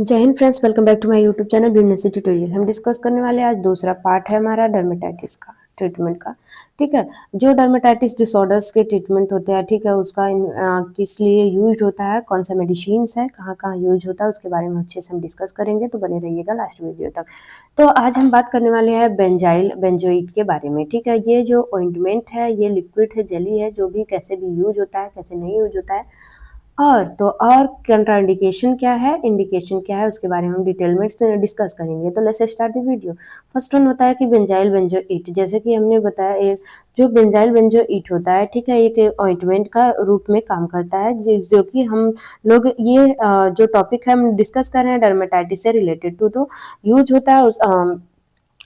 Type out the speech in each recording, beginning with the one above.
जय हिंद friends, welcome back to my YouTube channel beauty tutorial. हम डिस्कस करने वाले हैं आज दूसरा पार्ट है हमारा डर्मेटाइटिस का ट्रीटमेंट का। ठीक है, जो डर्मेटाइटिस डिसऑर्डर्स के ट्रीटमेंट होते हैं, ठीक है, उसका किस लिए यूज होता है, कौन सा मेडिसिन है, कहाँ कहाँ यूज होता है, उसके बारे में अच्छे से हम डिस्कस करेंगे, तो बने रहिएगा लास्ट वीडियो तक। तो आज हम बात करने वाले हैं बेंजाइल बेंजोइट के बारे में। ठीक है, ये जो ऑइंटमेंट है, ये लिक्विड है, जेली है, जो भी कैसे भी यूज होता है, कैसे नहीं यूज होता है, और कंट्राइंडिकेशन क्या है, इंडिकेशन क्या है, उसके बारे में हम डिटेल में डिस्कस करेंगे। तो let's start the video. First one होता है कि बेंजाइल बेंजोइट। जैसे कि हमने बताया, एक जो बेंजाइल बेंजोइट होता है, ठीक है, एक ऑइंटमेंट का रूप में काम करता है, जो कि हम लोग ये जो टॉपिक है हम डिस्कस कर रहे हैं डर्मेटाइटिस से रिलेटेड टू, तो यूज होता है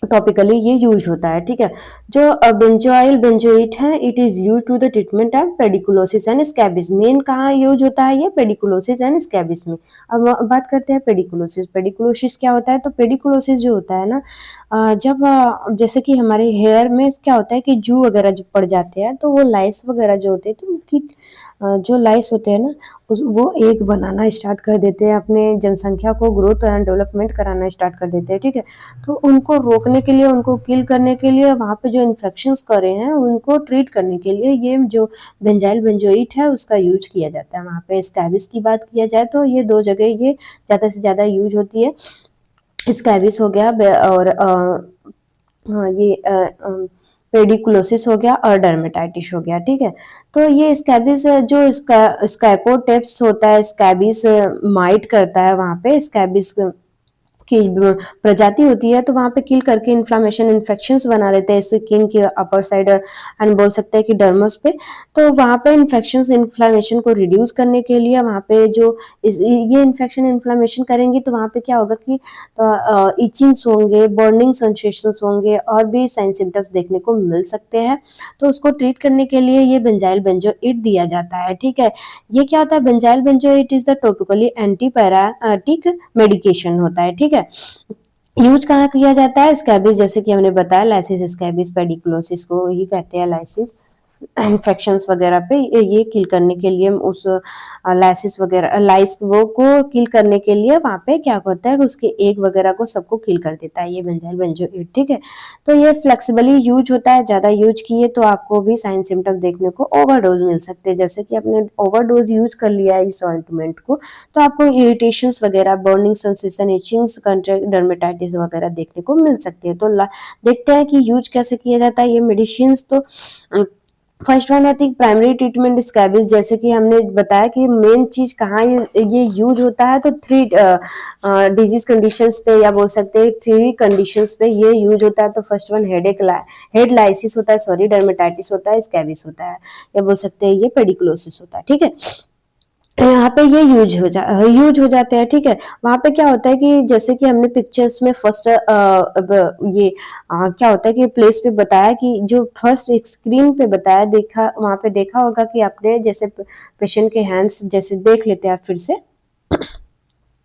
टॉपिकली ये यूज होता है। ठीक है, जो बेंजोइल बेंजोइट है, it is use to the treatment of pediculosis and scabies. Main कहाँ यूज होता है ये, पेडिकुलोसिस एंड स्कैबिस में। अब बात करते हैं पेडिकुलोसिस। पेडिकुलोसिस क्या होता है? तो पेडिकुलोसिस जो होता है ना, जब जैसे कि हमारे हेयर में क्या होता है कि जू वगैरह जो पड़ जाते हैं, तो वो लाइस वगैरह जो होते हैं, तो उनकी जो लाइस होते हैं ना, वो एग बनाना स्टार्ट कर देते हैं, अपने जनसंख्या को ग्रोथ एंड डेवलपमेंट कराना स्टार्ट कर देते हैं। ठीक है, तो उनको रोकने के लिए, उनको किल करने के लिए, वहाँ पे जो इन्फेक्शंस करे हैं उनको ट्रीट करने के लिए ये जो बेंजाइल बेंजोइट है उसका यूज किया जाता है। वहाँ पे स्कैबिस की बात किया जाए तो ये दो जगह ये ज़्यादा से ज़्यादा यूज होती है। स्कैबिस हो गया और हाँ ये पेडिकुलोसिस हो गया और डर्मेटाइटिस हो गया। ठीक है, तो ये स्कैबिस जो स्कैपोटेप्स होता है, स्कैबिस माइट करता है, वहाँ पे स्कैबिस की प्रजाति होती है, तो वहाँ पे किल करके इन्फ्लामेशन इन्फेक्शंस बना लेते हैं स्किन के अपर साइड एंड बोल सकते हैं कि डर्मस पे। तो वहाँ पे इन्फेक्शंस इन्फ्लामेशन को रिड्यूस करने के लिए वहाँ पे जो ये इन्फेक्शन इन्फ्लामेशन करेंगी, तो वहाँ पे क्या होगा कि इचिंग्स होंगे, बर्निंग सेंसेशंस होंगे, और भी साइन सिम्टम्स देखने को मिल सकते हैं। तो उसको ट्रीट करने के लिए ये बेंजाइल बेंजोइट दिया जाता है। ठीक है, ये क्या होता है, benzyl benzoate is the topically antiparasitic medication होता है। ठीक है, यूज कहाँ किया जाता है? स्कैबिस, जैसे कि हमने बताया, लाइसिस स्कैबिस पेडिकुलोसिस को ही कहते हैं, लाइसिस इन्फेक्शंस वगैरह पे ये किल करने के लिए उस लाइसिस वगैरह लाइस वो को किल करने के लिए वहाँ पे क्या होता है, उसके एग वगैरह को सबको किल कर देता है ये बेंजाइल बेंजोइट। ठीक है, तो ये फ्लेक्सिबली यूज होता है। ज़्यादा यूज किए तो आपको भी साइन सिम्टम देखने को ओवरडोज मिल सकते हैं। जैसे कि आपने ओवरडोज यूज कर लिया है इस ऑइंटमेंट को, तो आपको इरिटेशंस वगैरह, बर्निंग सेंसेशन, इचिंग्स, डर्मेटाइटिस वगैरह देखने को मिल सकती है। तो देखते हैं कि यूज कैसे किया जाता है ये मेडिसिन। तो फर्स्ट वन आती है प्राइमरी ट्रीटमेंट स्कैबिस। जैसे कि हमने बताया कि मेन चीज कहाँ ये यूज होता है, तो थ्री डिजीज कंडीशंस पे, या बोल सकते हैं थ्री कंडीशंस पे ये यूज होता है। तो फर्स्ट वन हेड लाइसिस होता है, सॉरी, डर्मेटाइटिस होता है, स्कैबिस होता है, या बोल सकते हैं ये पेडिकुलोसिस होता है। ठीक है, यहाँ पे ये यूज हो जाते हैं। ठीक है, वहाँ पे क्या होता है कि जैसे कि हमने पिक्चर्स में फर्स्ट क्या होता है कि प्लेस पे बताया, कि जो फर्स्ट स्क्रीन पे बताया, देखा वहाँ पे देखा होगा कि आपने, जैसे पेशेंट के हैंड्स जैसे देख लेते हैं फिर से।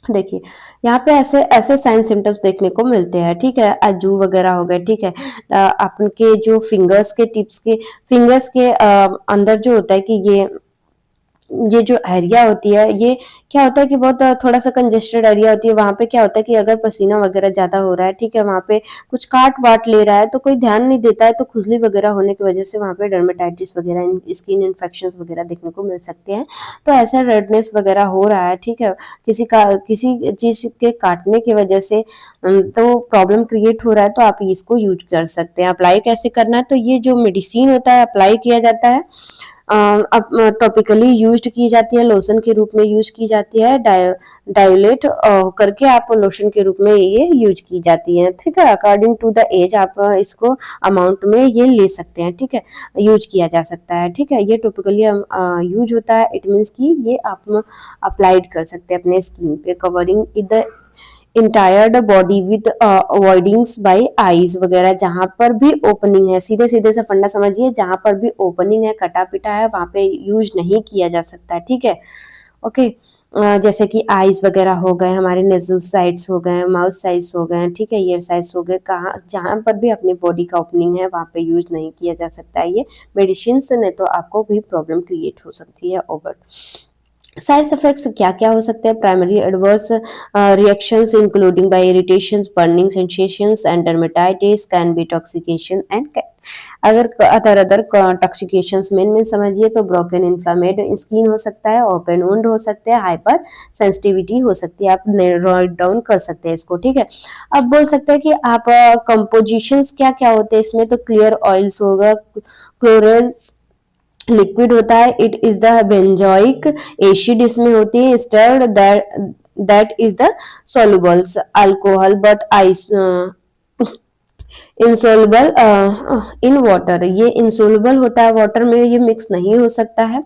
देखिए, यहाँ पे ऐसे ऐसे साइन सिम्टम्स देखने को मिलते हैं। ठीक है, अजू वगैरह हो गए। ठीक है, आपके जो फिंगर्स के अंदर जो होता है कि ये जो एरिया होती है, ये क्या होता है कि बहुत थोड़ा सा कंजेस्टेड एरिया होती है। वहाँ पे क्या होता है कि अगर पसीना वगैरह ज्यादा हो रहा है, ठीक है, वहाँ पे कुछ काट वाट ले रहा है, तो कोई ध्यान नहीं देता है, तो खुजली वगैरह होने की वजह से वहाँ पे डर्मेटाइटिस वगैरह, स्किन इन्फेक्शन वगैरह देखने को मिल सकते हैं। तो ऐसा रेडनेस वगैरह हो रहा है, ठीक है, किसी चीज के काटने की वजह से, तो प्रॉब्लम क्रिएट हो रहा है, तो आप इसको यूज कर सकते हैं। अप्लाई कैसे करना है? तो ये जो मेडिसिन होता है, अप्लाई किया जाता है, टॉपिकली यूज की जाती है, लोशन के रूप में यूज की जाती है, डायोलेट करके आप लोशन के रूप में ये यूज की जाती है। ठीक है, अकॉर्डिंग टू द एज आप इसको अमाउंट में ये ले सकते हैं। ठीक है, यूज किया जा सकता है। ठीक है, ये टॉपिकली यूज होता है, इट मीन्स कि ये आप अप्लाइड कर सकते हैं अपने स्किन पे, covering the entire body with avoidings by eyes वगैरह। जहां पर भी ओपनिंग है, सीधे सीधे से फंडा समझिए, जहां पर भी ओपनिंग है, कटा पिटा है, वहां पे यूज नहीं किया जा सकता। ठीक है, ओके। जैसे कि आईज वगैरह हो गए, हमारे नेजल साइड्स हो गए, माउथ साइड्स हो गए, ठीक है, ईयर साइड्स हो गए, कहाँ जहां पर भी अपनी बॉडी का ओपनिंग है वहां पे यूज नहीं किया जा सकता है ये मेडिसिन से, नहीं तो आपको भी प्रॉब्लम क्रिएट हो सकती है ओवर। साइड इफेक्ट्स क्या क्या हो सकते हैं? Primary adverse reactions including by irritations, burning sensations and dermatitis, can be toxication and अगर अदर अदर टॉक्सिकेशंस मेन समझिए तो ब्रोकन इन्फ्लामेड स्किन हो सकता है, ओपन वुंड हो सकते हैं, हाइपर सेंसिटिविटी हो सकती है। आप राइट डाउन कर सकते हैं इसको, ठीक है। अब बोल सकते हैं कि आप कंपोजिशंस क्या क्या होते हैं इसमें, तो क्लियर ऑयल्स होगा, क्लोरेंस लिक्विड होता है, it is the benzoic acid इसमें होती है, stirred that is the solubles alcohol but ice insoluble in water, ये इंसोलबल होता है वाटर में, ये मिक्स नहीं हो सकता है।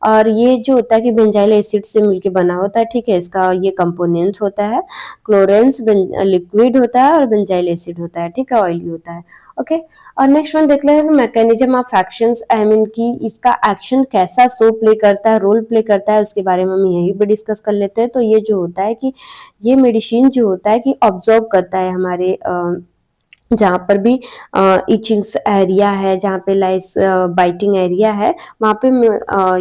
और ये जो होता है कि बेंजाइल एसिड से मिलके बना होता है, ठीक है, इसका ये कंपोनेंट्स होता है, क्लोरेंस लिक्विड होता है और बेंजाइल एसिड होता है, ठीक है, ऑयली होता है। ओके, और नेक्स्ट वन देख लेते हैं mechanism of actions, I mean कि इसका एक्शन कैसा सो प्ले करता है, रोल प्ले करता है, उसके बारे में हम यही भी डिस्कस कर लेते हैं। तो ये जो होता है कि ये मेडिसिन जो होता है कि ऑब्जॉर्व करता है हमारे जहाँ पर भी इचिंग्स एरिया है, जहाँ पे लाइस बाइटिंग एरिया है, वहाँ पे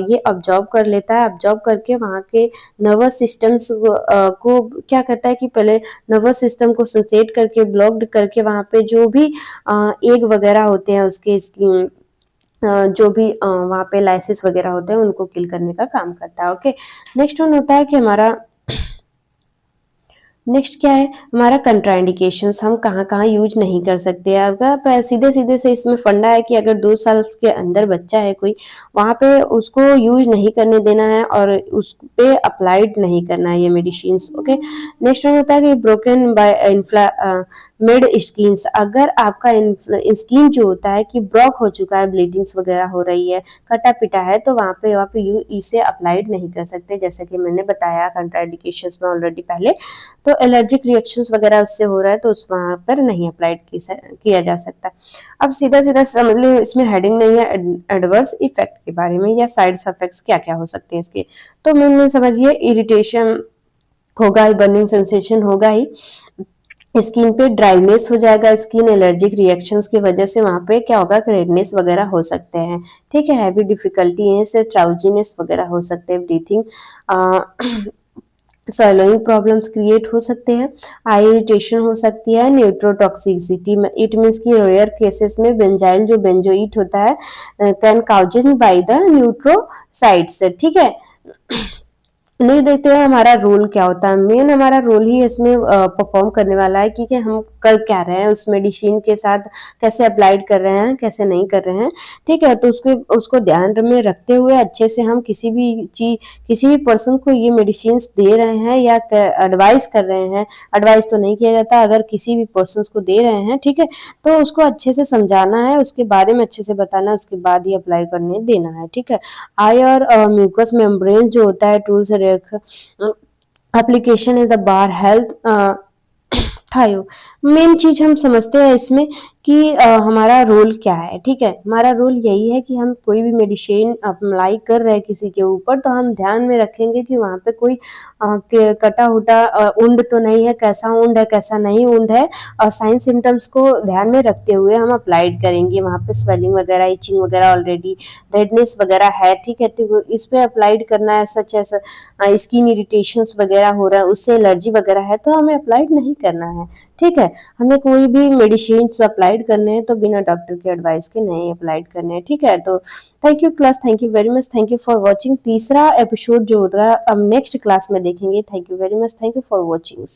ये ऑब्जॉर्व कर लेता है। ऑब्जॉर्व करके वहाँ के नर्वस सिस्टम्स को क्या करता है कि पहले नर्वस सिस्टम को सेंसेट करके ब्लॉक्ड करके वहाँ पे जो भी एग वगैरह होते हैं उसके स्किन जो भी वहाँ पे लाइसिस वगैरह होते हैं उनको किल करने का काम करता है। ओके, नेक्स्ट वन होता है कि हमारा नेक्स्ट क्या है हमारा कंट्राइंडिकेशंस, हम कहाँ कहाँ यूज नहीं कर सकते हैं। अगर सीधे सीधे से इसमें फंडा है कि अगर 2 साल के अंदर बच्चा है कोई, वहाँ पे उसको यूज नहीं करने देना है और उस पे अप्लाइड नहीं करना है ये मेडिसिन। ओके, नेक्स्ट वन होता है कि ब्रोकन बाय मिड स्किन्स, अगर आपका स्किन जो होता है कि ब्लॉक हो चुका है, ब्लीडिंग्स वगैरह हो रही है, कटा पिटा है, तो वहाँ पे इसे अप्लाइड नहीं कर सकते, जैसे कि मैंने बताया कंट्राइंडिकेशंस में ऑलरेडी पहले। तो एलर्जिक रिएक्शंस वगैरह उससे हो रहा है तो उस वहां पर नहीं अप्लाइड किया जा सकता। अब सीधा सीधा समझ लो, इसमें हेडिंग नहीं है एडवर्स इफेक्ट के बारे में या साइड इफेक्ट्स क्या क्या हो सकते हैं इसके। तो मैंने समझिए इरिटेशन होगा ही, बर्निंग सेंसेशन होगा ही, स्किन पे ड्राइनेस हो जाएगा, स्किन एलर्जिक रिएक्शंस की वजह से वहां पे क्या होगा, रेडनेस वगैरह हो सकते हैं, ठीक है, हैवी डिफिकल्टी है से ट्राउजीनेस वगैरह हो सकते हैं, ब्रीथिंग सॉलोइंग प्रॉब्लम्स क्रिएट हो सकते हैं, आई इरिटेशन हो सकती है, न्यूट्रोटॉक्सिसिटी में इट मीन्स की रेयर केसेस में बेंजाइल जो बेंजोइट होता है कैन काउजन बाय द न्यूट्रोसाइड्स, ठीक है। नहीं, देखते हैं हमारा रोल क्या होता है। मेन हमारा रोल ही इसमें परफॉर्म करने वाला है कि हम कर क्या रहे हैं, उस मेडिसिन के साथ कैसे अप्लाइड कर रहे हैं, कैसे नहीं कर रहे हैं, ठीक है। तो उसको उसको ध्यान में रखते हुए अच्छे से हम किसी भी चीज, किसी भी पर्सन को ये मेडिसिन दे रहे हैं या एडवाइस कर रहे हैं, एडवाइस तो नहीं किया जाता, अगर किसी भी पर्सन को दे रहे हैं, ठीक है, तो उसको अच्छे से समझाना है, उसके बारे में अच्छे से बताना है, उसके बाद ही अप्लाई करने देना है, ठीक है। आई और म्यूकस मेम्ब्रेन जो होता है टूल से application is the bar health थायो। मेन चीज हम समझते हैं इसमें कि हमारा रोल क्या है, ठीक है। हमारा रोल यही है कि हम कोई भी मेडिसिन अप्लाई कर रहे हैं किसी के ऊपर, तो हम ध्यान में रखेंगे कि वहाँ पे कोई कटा हुटा उंड तो नहीं है, कैसा उंड है कैसा नहीं उंड है, और साइन सिम्टम्स को ध्यान में रखते हुए हम अप्लाइड करेंगे। वहाँ पे स्वेलिंग वगैरह, इचिंग वगैरह, ऑलरेडी रेडनेस वगैरह है, ठीक है, तो इस पे अप्लाइड करना है, सच ऐसा स्किन इरिटेशंस वगैरह हो रहा है, उससे एलर्जी वगैरह है, तो हमें अप्लाइड नहीं करना है, ठीक है। हमें कोई भी मेडिसिन अप्लाइड करने हैं तो बिना डॉक्टर के एडवाइस के नहीं अप्लाइड करने हैं, ठीक है। तो thank you class, thank you very much, thank you for watching. तीसरा एपिसोड जो होता है अब नेक्स्ट क्लास में देखेंगे। Thank you very much, thank you for watching.